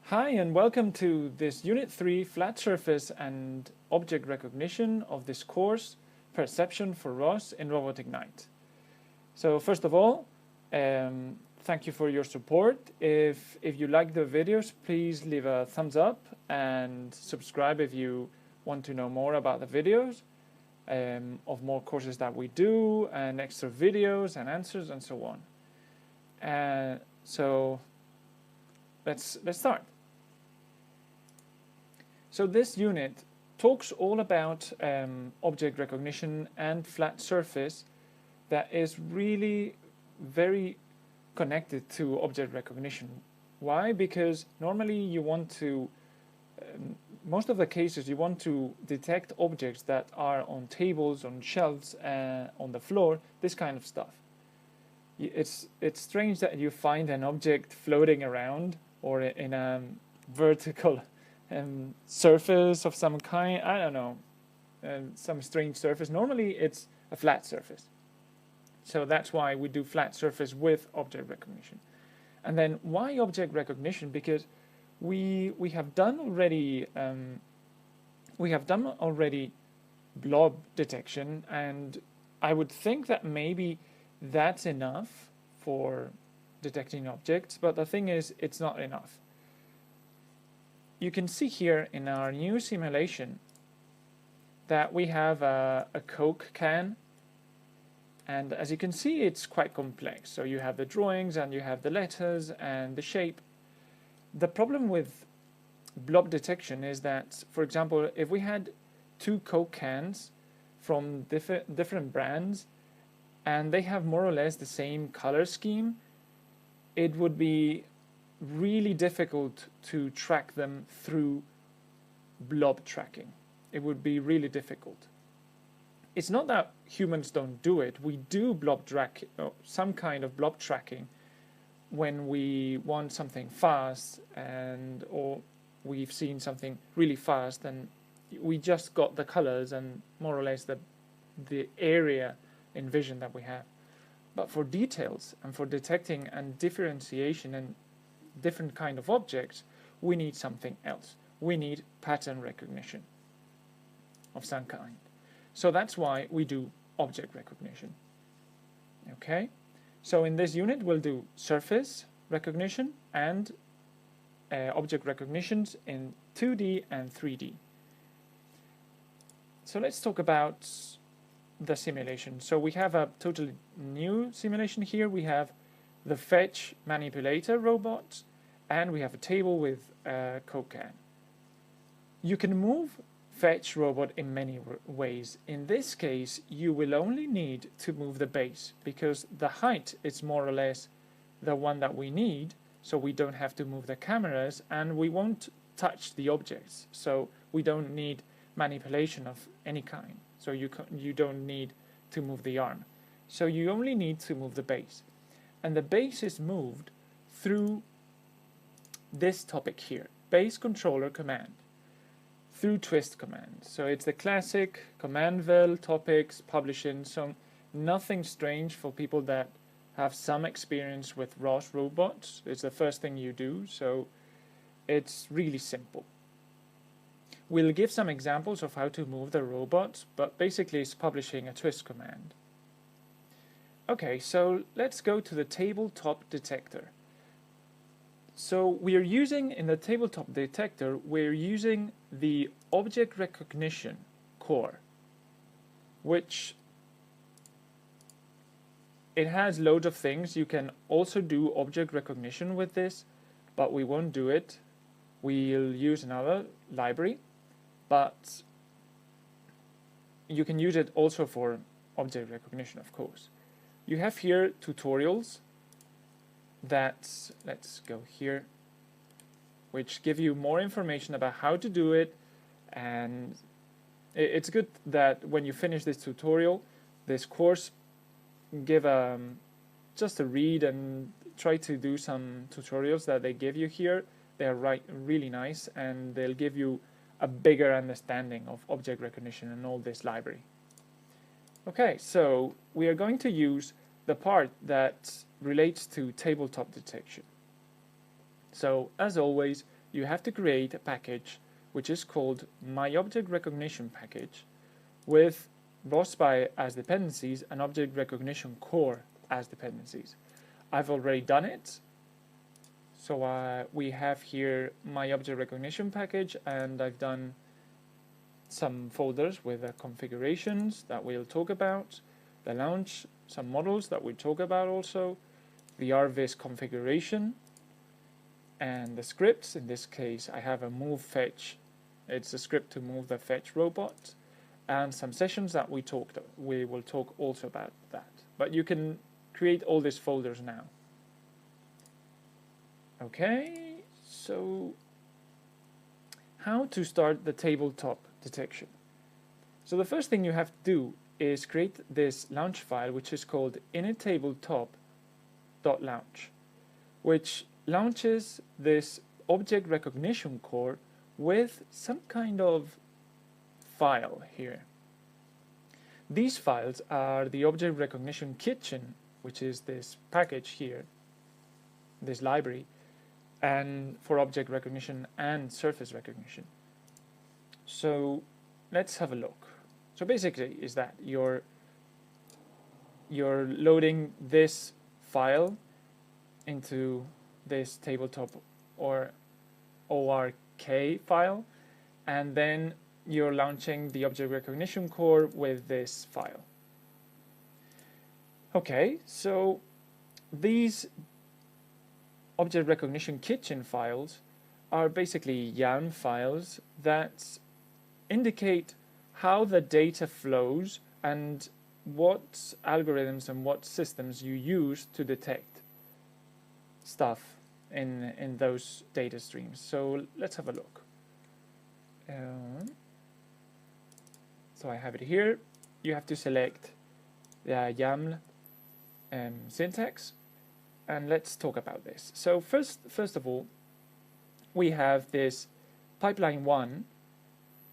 Hi and welcome to this Unit 3 Flat Surface and Object Recognition of this course, Perception for ROS in Robotic Night. So first of all, thank you for your support. If you like the videos, please leave a thumbs up and subscribe if you want to know more about the videos of more courses that we do and extra videos and answers and so on. So let's start. So this unit talks all about object recognition and flat surface that is really very connected to object recognition. Why? Because normally you want to, most of the cases you want to detect objects that are on tables, on shelves, on the floor, this kind of stuff. It's strange that you find an object floating around or in a vertical surface of some kind, I don't know, some strange surface. Normally it's a flat surface. So that's why we do flat surface with object recognition. And then why object recognition? Because we have done already blob detection, and I would think that maybe that's enough for detecting objects, but the thing is it's not enough. You can see here in our new simulation that we have a Coke can, and as you can see it's quite complex. So you have the drawings and you have the letters and the shape. The problem with blob detection is that, for example, if we had two Coke cans from different brands and they have more or less the same color scheme, it would be really difficult to track them through blob tracking. It would be really difficult. It's not that humans don't do it. We do some kind of blob tracking when we want something fast or we've seen something really fast and we just got the colors and more or less the area in vision that we have. But for details and for detecting and differentiation and different kind of objects, we need something else. We need pattern recognition of some kind. So that's why we do object recognition. Okay, so in this unit we'll do surface recognition and object recognitions in 2D and 3D. So let's talk about the simulation. So we have a totally new simulation here. We have the fetch manipulator robot, and we have a table with a Coke can. You can move fetch robot in many ways. In this case, you will only need to move the base because the height is more or less the one that we need, so we don't have to move the cameras and we won't touch the objects, so we don't need manipulation of any kind. So you don't need to move the arm. So you only need to move the base. And the base is moved through this topic here, base controller command, through twist command. So it's the classic command-vel topics, publishing, so nothing strange for people that have some experience with ROS robots. It's the first thing you do, so it's really simple. We'll give some examples of how to move the robot, but basically it's publishing a twist command. Okay, so let's go to the tabletop detector. So we are using, in the tabletop detector, we're using the object recognition core, which it has loads of things. You can also do object recognition with this, but we won't do it. We'll use another library, but you can use it also for object recognition, of course. You have here tutorials that, let's go here, which give you more information about how to do it, and it's good that when you finish this tutorial, this course, give just a read and try to do some tutorials that they give you here. They're really nice, and they'll give you a bigger understanding of object recognition and all this library. Okay, so we are going to use the part that relates to tabletop detection. So as always, you have to create a package which is called My Object Recognition Package with ROS as dependencies and Object Recognition Core as dependencies. I've already done it. So we have here my object recognition package, and I've done some folders with the configurations that we'll talk about, the launch, some models that we'll talk about also, the rviz configuration, and the scripts. In this case, I have a move fetch. It's a script to move the fetch robot, and some sessions that we will talk also about that. But you can create all these folders now. Okay, so how to start the tabletop detection? So the first thing you have to do is create this launch file, which is called inittabletop.launch, which launches this object recognition core with some kind of file here. These files are the object recognition kitchen, which is this package here, this library, and for object recognition and surface recognition. So let's have a look. So basically is that you're loading this file into this tabletop or ORK file, and then you're launching the object recognition core with this file. Okay, so these object recognition kitchen files are basically YAML files that indicate how the data flows and what algorithms and what systems you use to detect stuff in those data streams. So let's have a look. So I have it here. You have to select the YAML syntax, and let's talk about this. So first of all, we have this pipeline 1.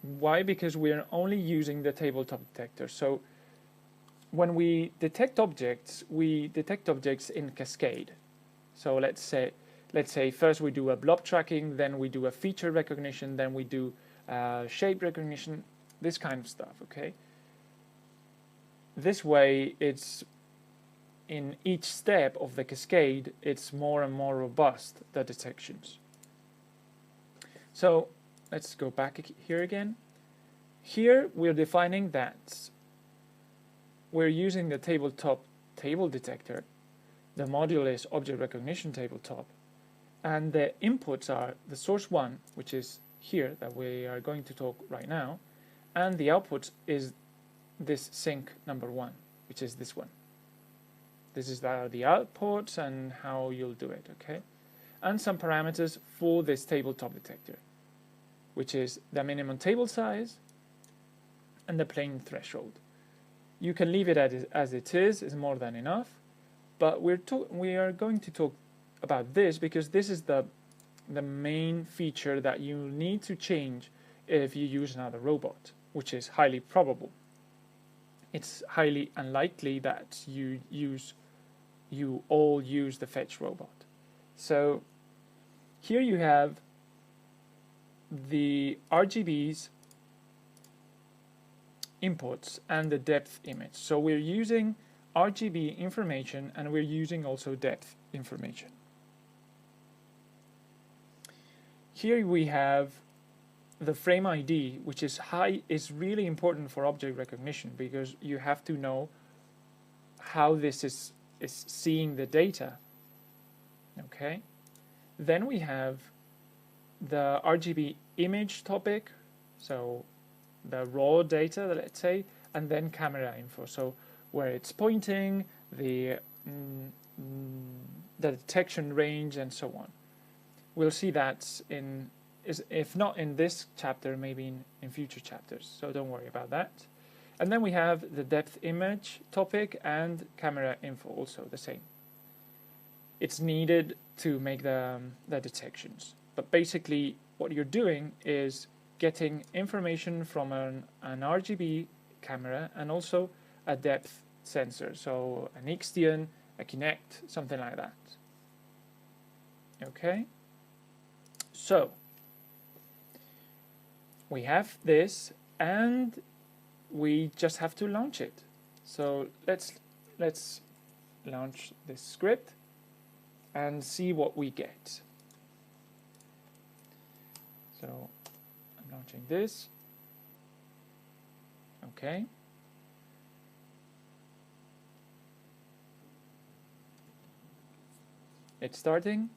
Why? Because we are only using the tabletop detector. So when we detect objects, we detect objects in cascade. So let's say first we do a blob tracking, then we do a feature recognition, then we do shape recognition, this kind of stuff, okay? This way, it's in each step of the cascade, it's more and more robust, the detections. So let's go back here again. Here we're defining that we're using the tabletop table detector. The module is object recognition tabletop, and the inputs are the source 1, which is here that we are going to talk right now, and the output is this sync number 1, which is this one. This is the outputs and how you'll do it, okay? And some parameters for this tabletop detector, which is the minimum table size and the plane threshold. You can leave it as it is more than enough, but we are going to talk about this because this is the main feature that you need to change if you use another robot, which is highly probable. It's highly unlikely that you all use the fetch robot. So here you have the RGBs inputs and the depth image. So we're using RGB information and we're using also depth information. Here we have the frame ID, which is really important for object recognition because you have to know how this is seeing the data. Okay. Then we have the RGB image topic, so the raw data, let's say, and then camera info, so where it's pointing, the detection range, and so on. We'll see that if not in this chapter, maybe in future chapters, so don't worry about that. And then we have the depth image topic and camera info, also the same. It's needed to make the detections, but basically what you're doing is getting information from an RGB camera and also a depth sensor, so an Ixtian, a Kinect, something like that. Okay, so we have this, and we just have to launch it. So let's launch this script and see what we get. So I'm launching this. Okay. It's starting.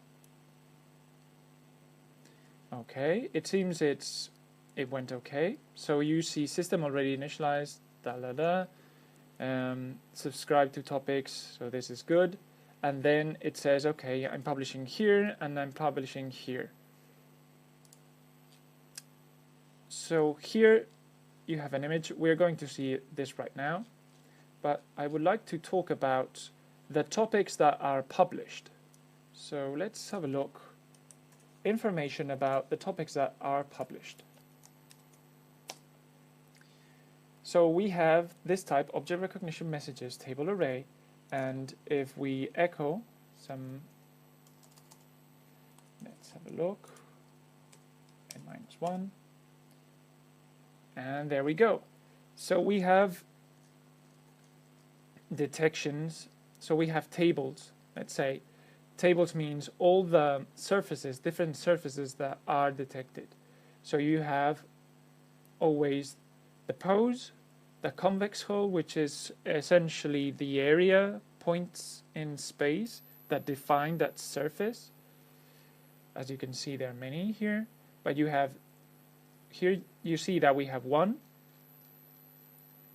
Okay, it seems it went okay. So you see system already initialized, subscribe to topics, so this is good. And then it says, okay, I'm publishing here and I'm publishing here. So here you have an image. We're going to see this right now, but I would like to talk about the topics that are published. So let's have a look. Information about the topics that are published. So we have this type, object recognition messages, table array, and if we echo some, let's have a look, n-1, and there we go. So we have detections, so we have tables, let's say. Tables means all the surfaces, different surfaces that are detected. So you have always the pose, the convex hull, which is essentially the area points in space that define that surface. As you can see, there are many here, but you have here you see that we have 1,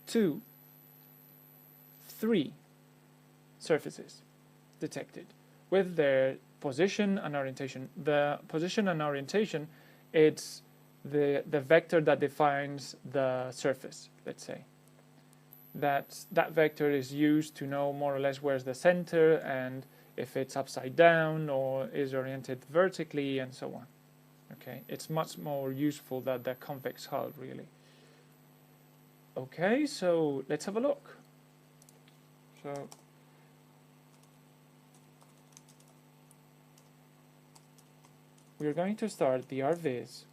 2, 3 surfaces detected with their position and orientation. The position and orientation, it's the vector that defines the surface, let's say. That vector is used to know more or less where's the center and if it's upside down or is oriented vertically and so on. Okay, it's much more useful than the convex hull, really. Okay, so let's have a look. So we're going to start the rviz,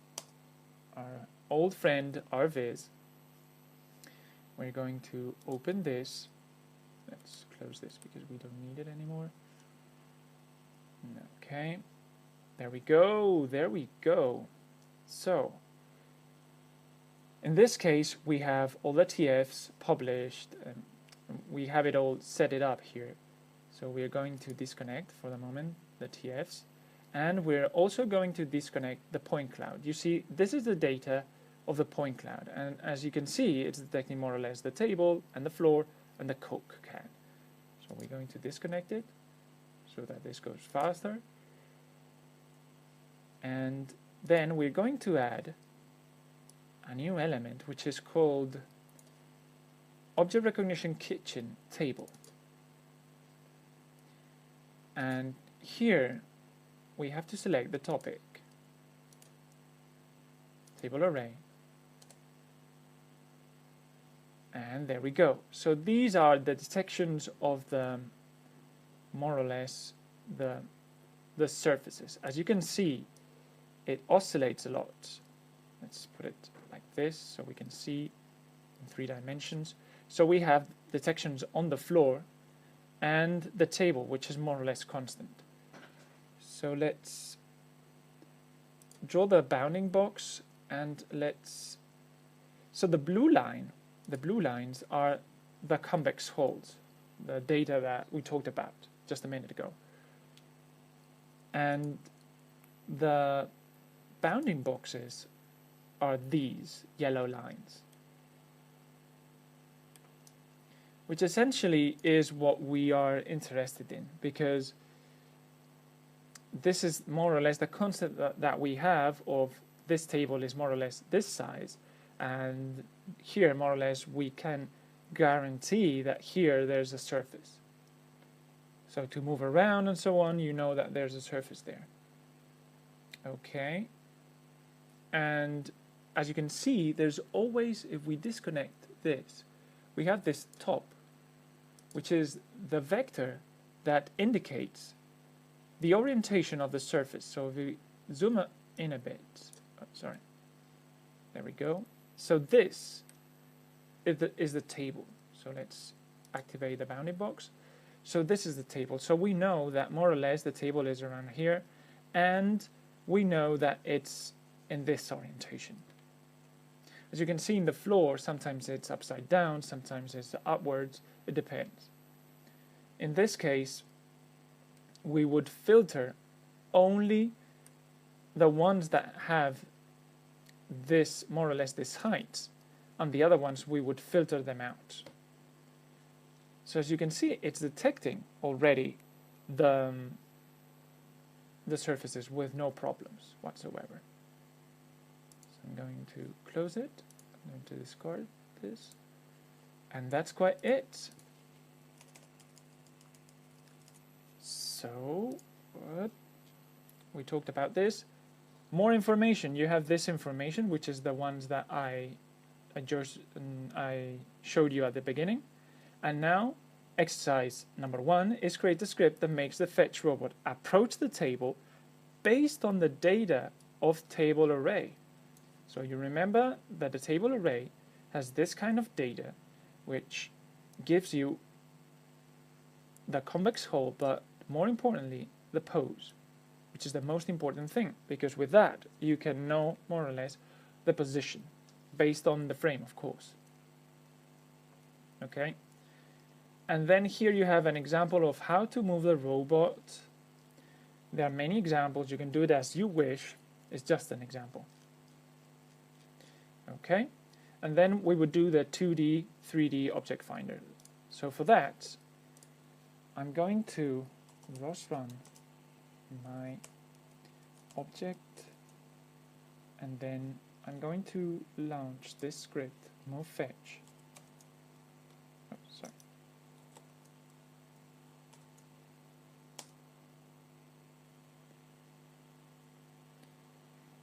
our old friend rviz. We're going to open this. Let's close this because we don't need it anymore. Okay, there we go, there we go. So in this case we have all the TFs published and we have it all set it up here. So we're going to disconnect for the moment the TFs, and we're also going to disconnect the point cloud. You see, this is the data of the point cloud, and as you can see, it's detecting more or less the table and the floor and the Coke can. So we're going to disconnect it so that this goes faster, and then we're going to add a new element which is called object recognition kitchen table. And here we have to select the topic, table array, and there we go. So these are the detections of the more or less the surfaces. As you can see, it oscillates a lot. Let's put it like this so we can see in 3 dimensions. So we have detections on the floor and the table, which is more or less constant. So let's draw the bounding box, and so the blue lines are the convex hulls, the data that we talked about just a minute ago. And the bounding boxes are these yellow lines, which essentially is what we are interested in, because this is more or less the concept that we have of this table is more or less this size, and here more or less we can guarantee that here there's a surface. So to move around and so on, you know that there's a surface there. Okay, and as you can see, there's always, if we disconnect this, we have this top, which is the vector that indicates the orientation of the surface. So if we zoom in a bit, sorry, There we go. So this is the table. So let's activate the bounding box. So this is the table. So we know that more or less the table is around here, and we know that it's in this orientation. As you can see in the floor, sometimes it's upside down, sometimes it's upwards, it depends. In this case, we would filter only the ones that have this, more or less this height, and the other ones we would filter them out. So as you can see, it's detecting already the surfaces with no problems whatsoever. So I'm going to close it, I'm going to discard this, and that's quite it. So what? We talked about this. More information, you have this information, which is the ones that I showed you at the beginning. And now, exercise number 1 is create a script that makes the fetch robot approach the table based on the data of table array. So you remember that the table array has this kind of data, which gives you the convex hull, but more importantly, the pose, which is the most important thing, because with that you can know more or less the position based on the frame, of course. Okay, and then here you have an example of how to move the robot. There are many examples, you can do it as you wish, it's just an example. Okay, and then we would do the 2D, 3D object finder. So for that, I'm going to ROS run my object, and then I'm going to launch this script, move fetch. Oh, sorry.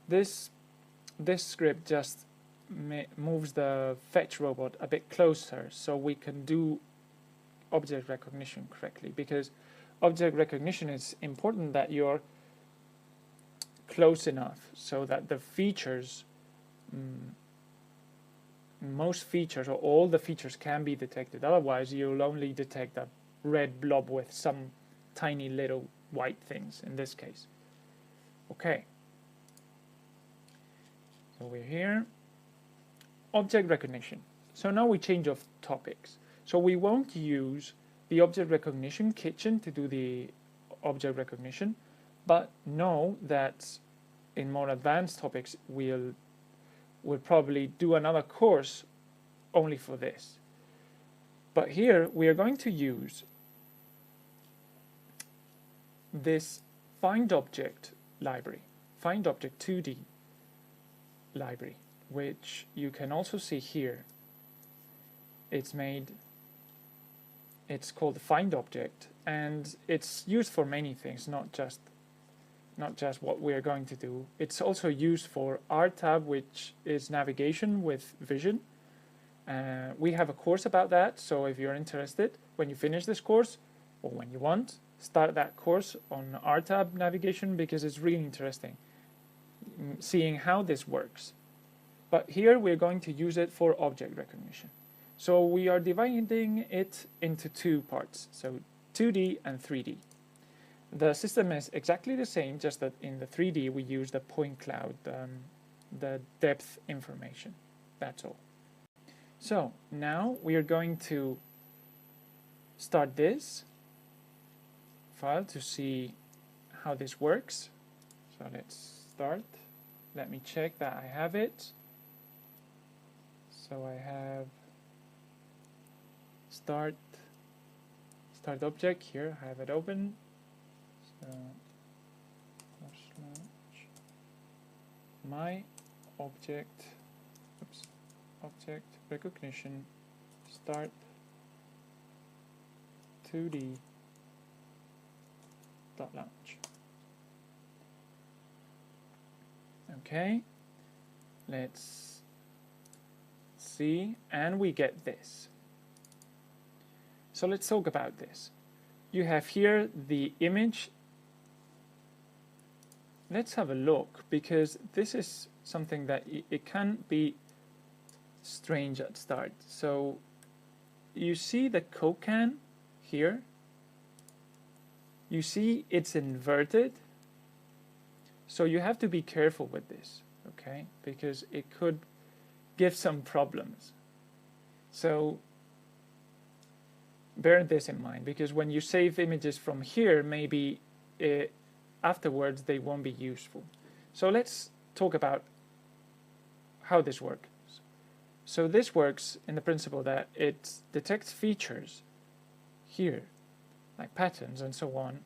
This script just moves the fetch robot a bit closer so we can do object recognition correctly, because object recognition is important that you're close enough so that the features, most features or all the features can be detected. Otherwise you'll only detect a red blob with some tiny little white things in this case. Okay, so we're here. Object recognition. So now we change of topics. So we won't use the object recognition kitchen to do the object recognition, but know that in more advanced topics we'll probably do another course only for this. But here we are going to use this find object library, find object 2D library, which you can also see here. It's called the find object, and it's used for many things, not just what we're going to do. It's also used for RTAB, which is navigation with vision. We have a course about that, so if you're interested, when you finish this course, or when you want, start that course on RTAB navigation, because it's really interesting seeing how this works. But here we're going to use it for object recognition. So we are dividing it into two parts, so 2D and 3D. The system is exactly the same, just that in the 3D we use the point cloud, the depth information, that's all. So now we are going to start this file to see how this works. So let's start. Let me check that I have it. So I have start object here, I have it open. So my object, object recognition start 2D dot launch. Okay, let's see, and we get this. So let's talk about this. You have here the image. Let's have a look, because this is something that it can be strange at start. So you see the Coke can here. You see it's inverted. So you have to be careful with this, okay? Because it could give some problems. So bear this in mind, because when you save images from here, maybe afterwards they won't be useful. So let's talk about how this works. So this works in the principle that it detects features here, like patterns and so on,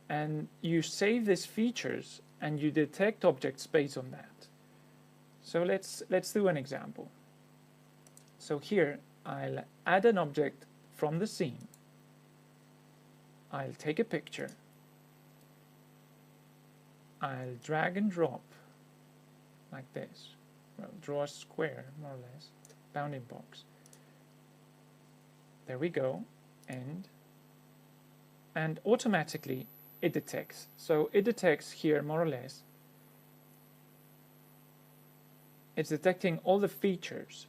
and you save these features and you detect objects based on that. So let's do an example. So here I'll add an object from the scene. I'll take a picture. I'll drag and drop like this. Well, draw a square, more or less, bounding box. There we go, and automatically it detects. So it detects here, more or less, it's detecting all the features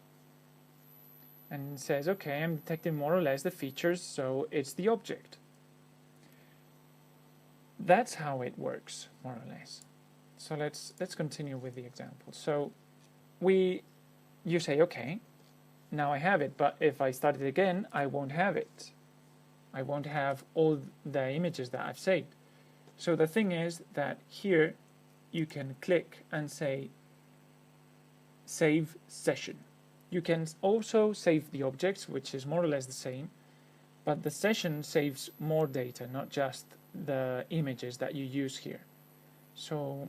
and says, okay, I'm detecting more or less the features, so it's the object. That's how it works, more or less. So let's continue with the example. So you say, okay, now I have it, but if I start it again, I won't have it. I won't have all the images that I've saved. So the thing is that here you can click and say save session. You can also save the objects, which is more or less the same, but the session saves more data, not just the images that you use here. So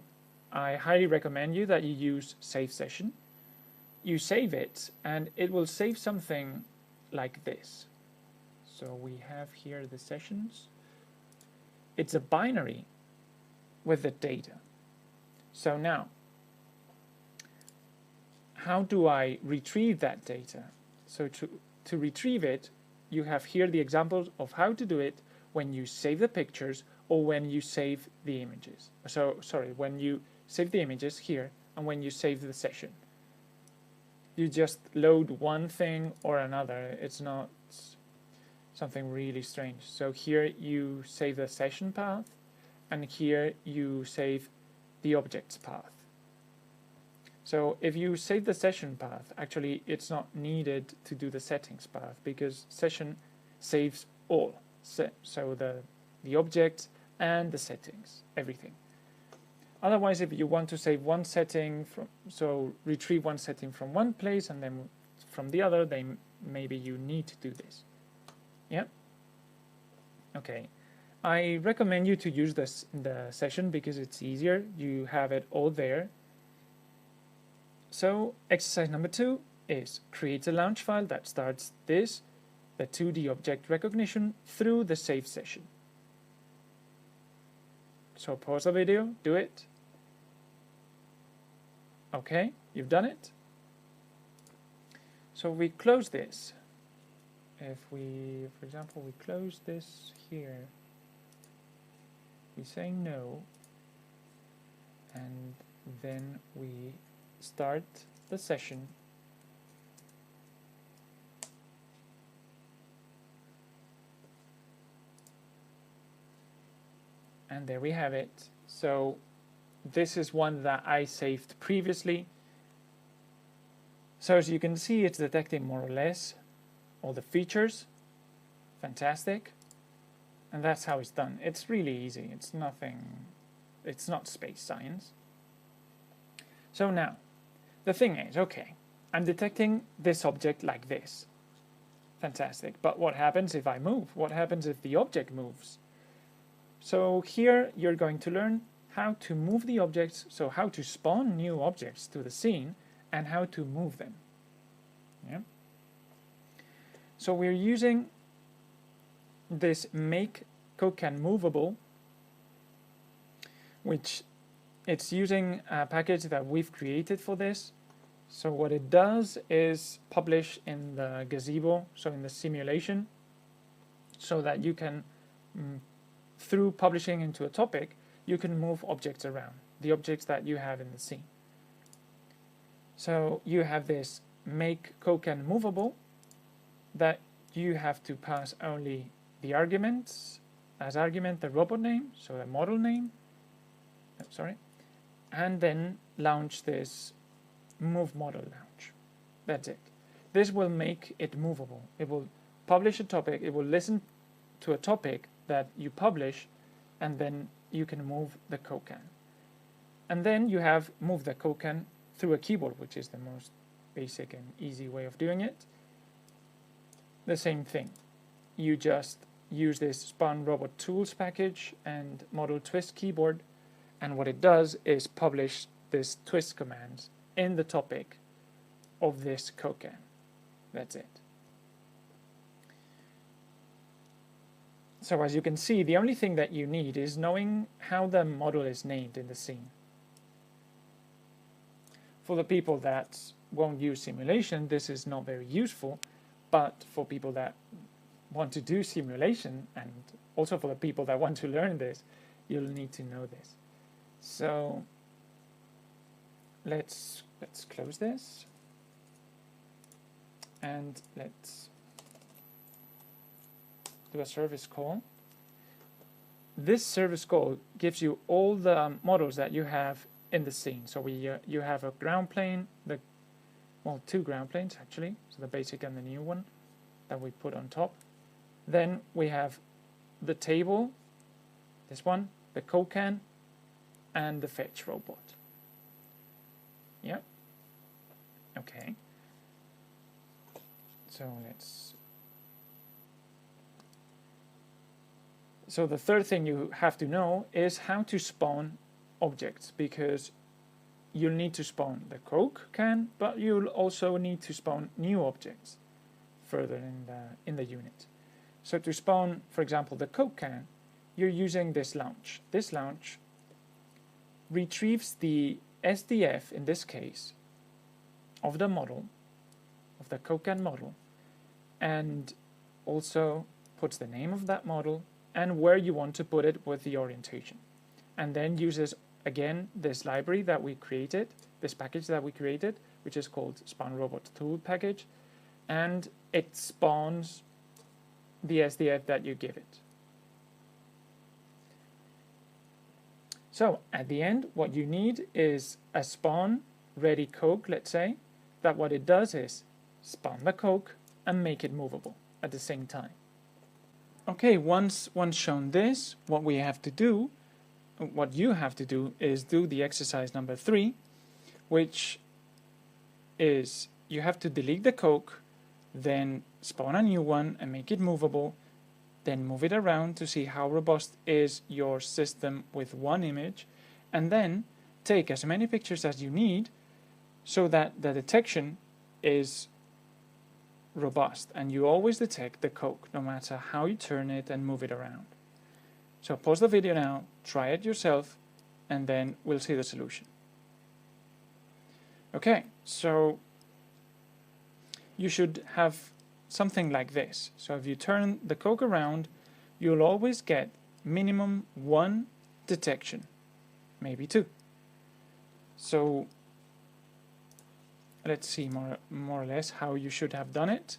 I highly recommend you that you use save session. You save it and it will save something like this. So we have here the sessions. It's a binary with the data. So now, how do I retrieve that data? So to retrieve it, you have here the examples of how to do it when you save the pictures or when you save the images. So, sorry, when you save the images here and when you save the session. You just load one thing or another. It's not something really strange. So here you save the session path and here you save the objects path. So if you save the session path, actually it's not needed to do the settings path because session saves all. So the objects and the settings, everything. Otherwise, if you want to save one setting, so retrieve one setting from one place and then from the other, then maybe you need to do this. Yeah? Okay. I recommend you to use this in the session because it's easier. You have it all there. So exercise number 2 is create a launch file that starts the 2D object recognition through the save session. So pause the video, do it. Okay, you've done it. So we close this. If we, for example, we close this here, we say no, and then we start the session. And there we have it. So this is one that I saved previously. So as you can see, it's detecting more or less all the features. Fantastic. And that's how it's done. It's really easy. It's nothing, it's not space science. So now, the thing is, okay, I'm detecting this object like this. Fantastic. But what happens if I move? What happens if the object moves? So here you're going to learn how to move the objects, so how to spawn new objects to the scene and how to move them. Yeah. So we're using this make CodeCan movable, which it's using a package that we've created for this. So what it does is publish in the gazebo, so in the simulation, so that you can, through publishing into a topic, you can move objects around, the objects that you have in the scene. So you have this make CodeCan movable that you have to pass only the arguments, as argument the robot name, so the model name, and then launch this move model launch. That's it. This will make it movable. It will publish a topic, it will listen to a topic that you publish, and then you can move the CodeCan. And then you have move the CodeCan through a keyboard, which is the most basic and easy way of doing it. The same thing. You just use this Spawn Robot Tools package and model twist keyboard, and what it does is publish this twist commands in the topic of this CodeCan. That's it. So as you can see, the only thing that you need is knowing how the model is named in the scene. For the people that won't use simulation, this is not very useful, but for people that want to do simulation, and also for the people that want to learn this, you'll need to know this. So let's close this, and let's do a service call. This service call gives you all the models that you have in the scene. So you have a ground plane, two ground planes actually, so the basic and the new one that we put on top. Then we have the table, this one, the CodeCan, and the fetch robot. Yeah. Okay. So the third thing you have to know is how to spawn objects, because you'll need to spawn the CodeCan, but you'll also need to spawn new objects further in the unit. So to spawn, for example, the CodeCan, you're using this launch. This launch retrieves the SDF, in this case, of the model, of the CodeCan model, and also puts the name of that model and where you want to put it with the orientation. And then uses, again, this library that we created, this package that we created, which is called Spawn Robot Tool package, and it spawns the SDF that you give it. So at the end, what you need is a spawn ready coke, let's say, that what it does is spawn the coke and make it movable at the same time. Okay, once shown this, what you have to do is do the exercise number 3, which is you have to delete the coke, then spawn a new one and make it movable, then move it around to see how robust is your system with one image, and then take as many pictures as you need so that the detection is robust and you always detect the coke no matter how you turn it and move it around. So pause the video now, try it yourself, and then we'll see the solution. Okay, so you should have something like this. So if you turn the coke around, you'll always get minimum 1 detection, maybe 2. So let's see more or less how you should have done it.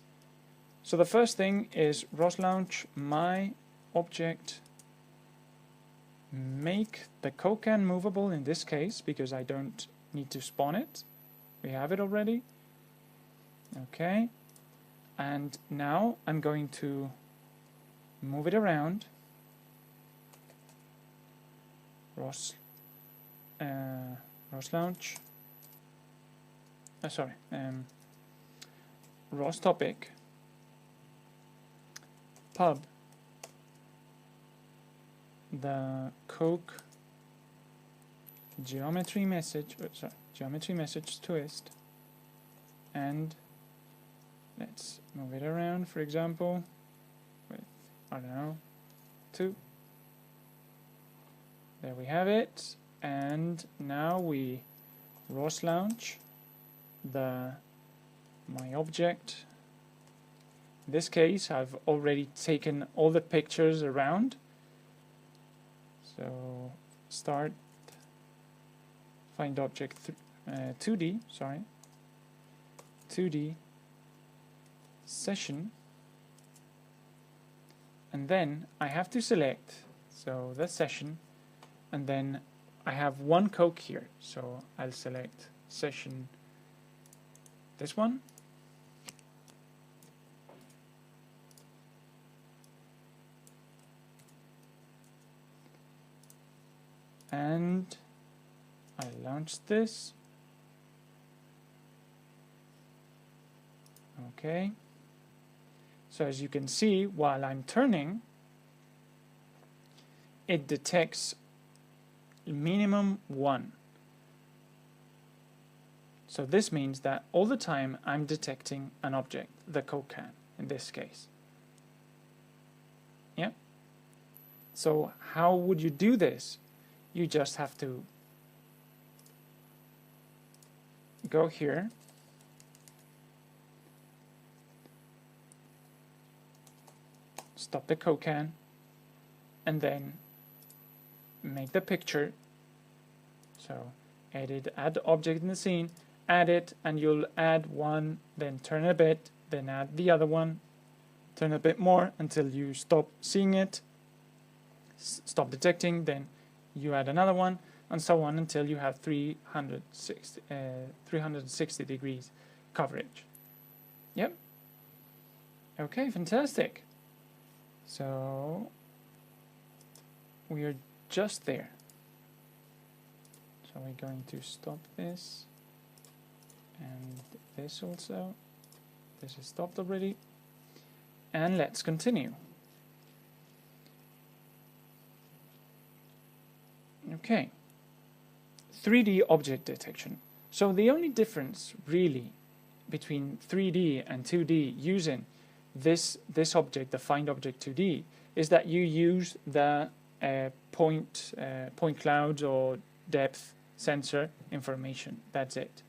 So the first thing is ROS launch my object, make the CodeCan movable in this case because I don't need to spawn it. We have it already. Okay, and now I'm going to move it around. ROS launch. ROS topic pub the coke geometry message twist, and let's move it around, for example, with, I don't know, 2. There we have it. And now we ROS launch my object. In this case, I've already taken all the pictures around. So start find object 2D, sorry, 2D session, and then I have to select the session, and then I have one coke here, so I'll select session, this one, and I launch this. Okay, so as you can see, while I'm turning, it detects minimum 1. So this means that all the time I'm detecting an object, the Coke can in this case. Yeah. So how would you do this? You just have to go here, stop the Coke can, and then make the picture. So edit, add object in the scene, add it, and you'll add one, then turn a bit, then add the other one, turn a bit more until you stop seeing it, stop detecting, then you add another one, and so on until you have 360 degrees coverage. Yep. Okay, fantastic. So we are just there. So we're going to stop this, and this also. This is stopped already. And let's continue. Okay. 3D object detection. So the only difference really between 3D and 2D using this object, the find object 2D, is that you use the point clouds or depth sensor information. That's it.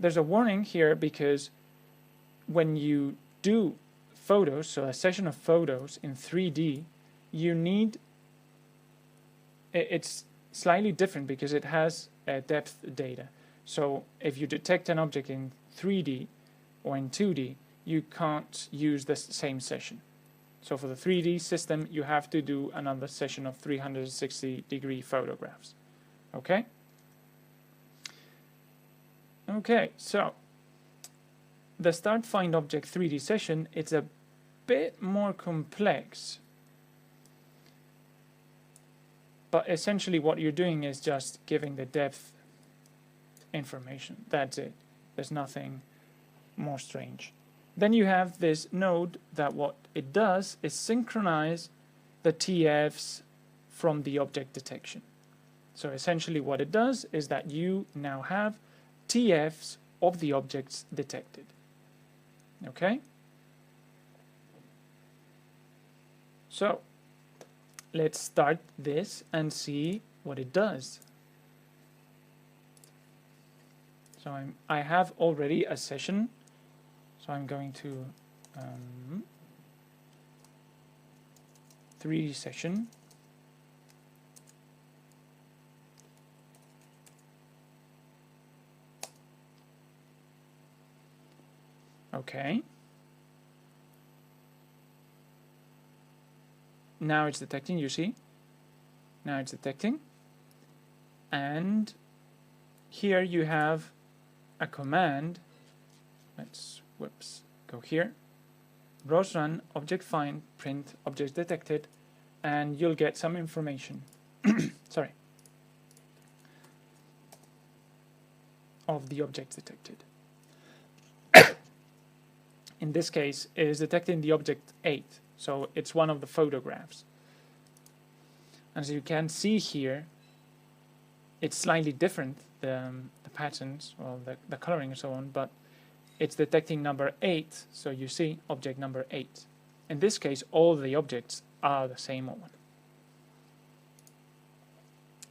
There's a warning here because when you do photos, so a session of photos in 3D, you need, it's slightly different because it has depth data. So if you detect an object in 3D or in 2D, you can't use the same session. So for the 3D system, you have to do another session of 360-degree photographs. Okay? Okay, so the start find object 3D session, it's a bit more complex. But essentially what you're doing is just giving the depth information. That's it. There's nothing more strange. Then you have this node that what it does is synchronize the TFs from the object detection. So essentially what it does is that you now have TFs of the objects detected. Okay? So let's start this and see what it does. So I have already a session. So I'm going to 3D session. Okay. Now it's detecting, you see? Now it's detecting. And here you have a command. Let's go here. ROS run object find print object detected, and you'll get some information. Sorry. Of the objects detected. In this case, it is detecting the object 8, so it's one of the photographs. As you can see here, it's slightly different, the patterns, or the coloring and so on, but it's detecting number 8, so you see object number 8. In this case, all the objects are the same one.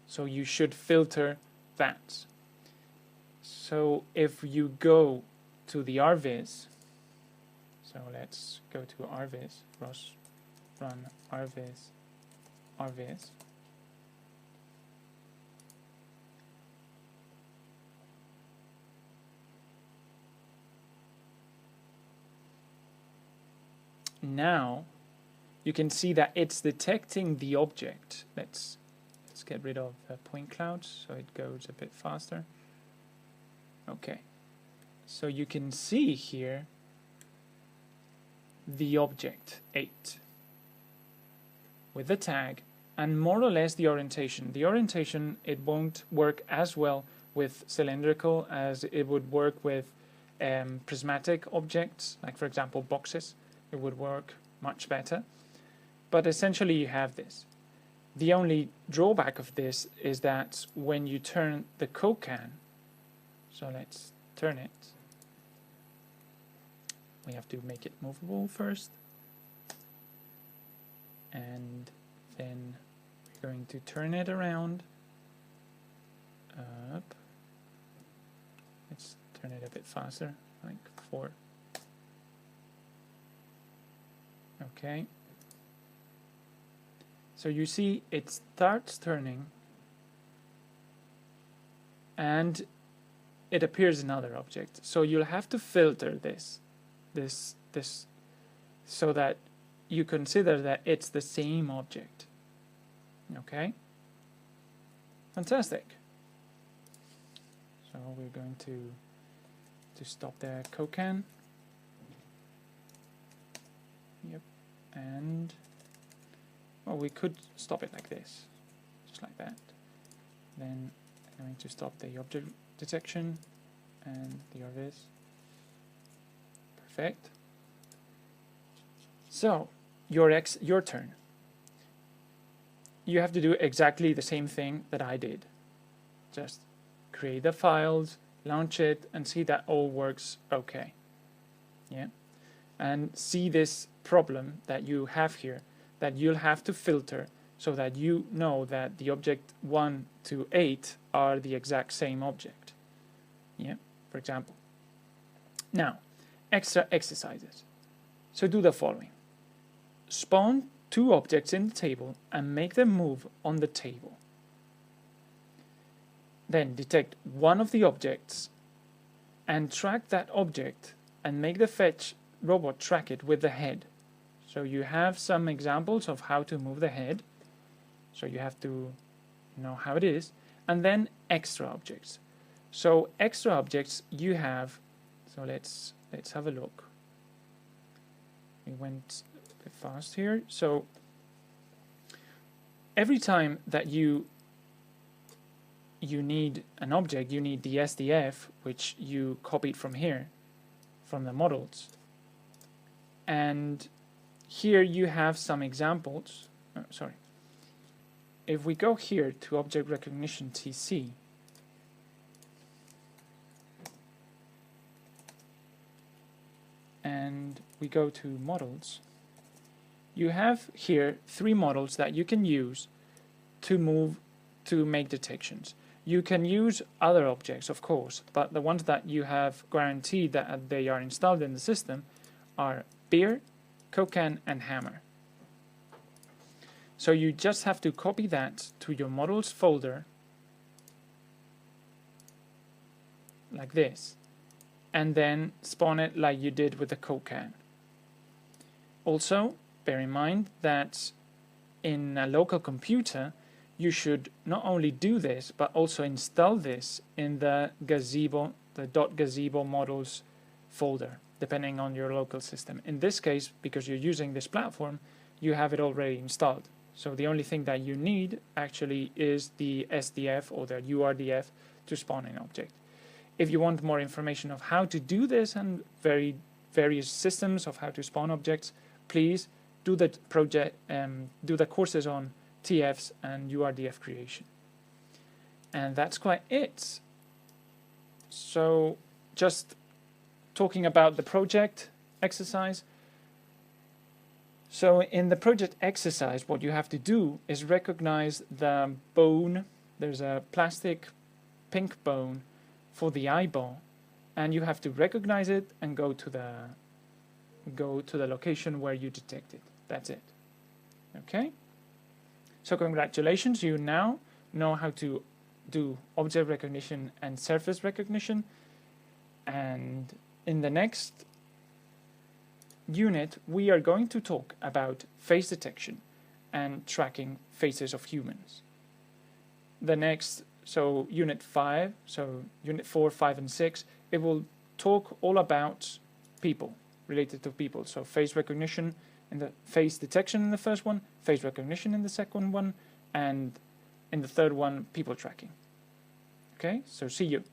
So you should filter that. So if you go to the RViz, so let's go to RViz, ROS run RViz. now you can see that it's detecting the object. Let's get rid of point clouds so it goes a bit faster. Okay, so you can see here the object 8 with the tag and more or less the orientation. The orientation, it won't work as well with cylindrical as it would work with prismatic objects, like for example boxes. It would work much better. But essentially you have this. The only drawback of this is that when you turn the Coke can, so let's turn it. We have to make it movable first. And then we're going to turn it around. Up. Let's turn it a bit faster, like 4. Okay. So you see it starts turning and it appears another object. So you'll have to filter this so that you consider that it's the same object. Okay? Fantastic. So we're going to stop the Coke can. Yep. And well, we could stop it like this, just like that. Then I'm going to stop the object detection and the rviz. Perfect. So your turn. You have to do exactly the same thing that I did. Just create the files, launch it, and see that all works okay. Yeah, and see this problem that you have here, that you'll have to filter so that you know that the object 1 to 8 are the exact same object. Yeah, for example. Now, extra exercises. So do the following. Spawn 2 objects in the table and make them move on the table. Then detect one of the objects and track that object and make the fetch robot track it with the head. So you have some examples of how to move the head. So you have to know how it is. And then extra objects. So extra objects you have, so let's have a look. We went a bit fast here. So every time that you need an object, you need the SDF, which you copied from here, from the models. And here you have some examples. Sorry. If we go here to Object Recognition TC, and we go to Models, you have here 3 models that you can use to make detections. You can use other objects, of course, but the ones that you have guaranteed that they are installed in the system are beer, Coke can, and hammer. So you just have to copy that to your models folder like this, and then spawn it like you did with the Coke can. Also, bear in mind that in a local computer, you should not only do this, but also install this in the gazebo, the .gazebo models folder, depending on your local system. In this case, because you're using this platform, you have it already installed. So the only thing that you need actually is the SDF or the URDF to spawn an object. If you want more information of how to do this and various systems of how to spawn objects, please do the courses on TFs and URDF creation. And that's quite it. So just talking about the project exercise. So in the project exercise, what you have to do is recognize the bone. There's a plastic pink bone for the eyeball, and you have to recognize it and go to the location where you detect it. That's it. Okay? So congratulations, you now know how to do object recognition and surface recognition. And in the next unit, we are going to talk about face detection and tracking faces of humans. The next, so unit 5, so unit 4, 5, and 6, it will talk all about people, related to people. So face recognition and the face detection in the first one, face recognition in the second one, and in the third one, people tracking. Okay, so see you.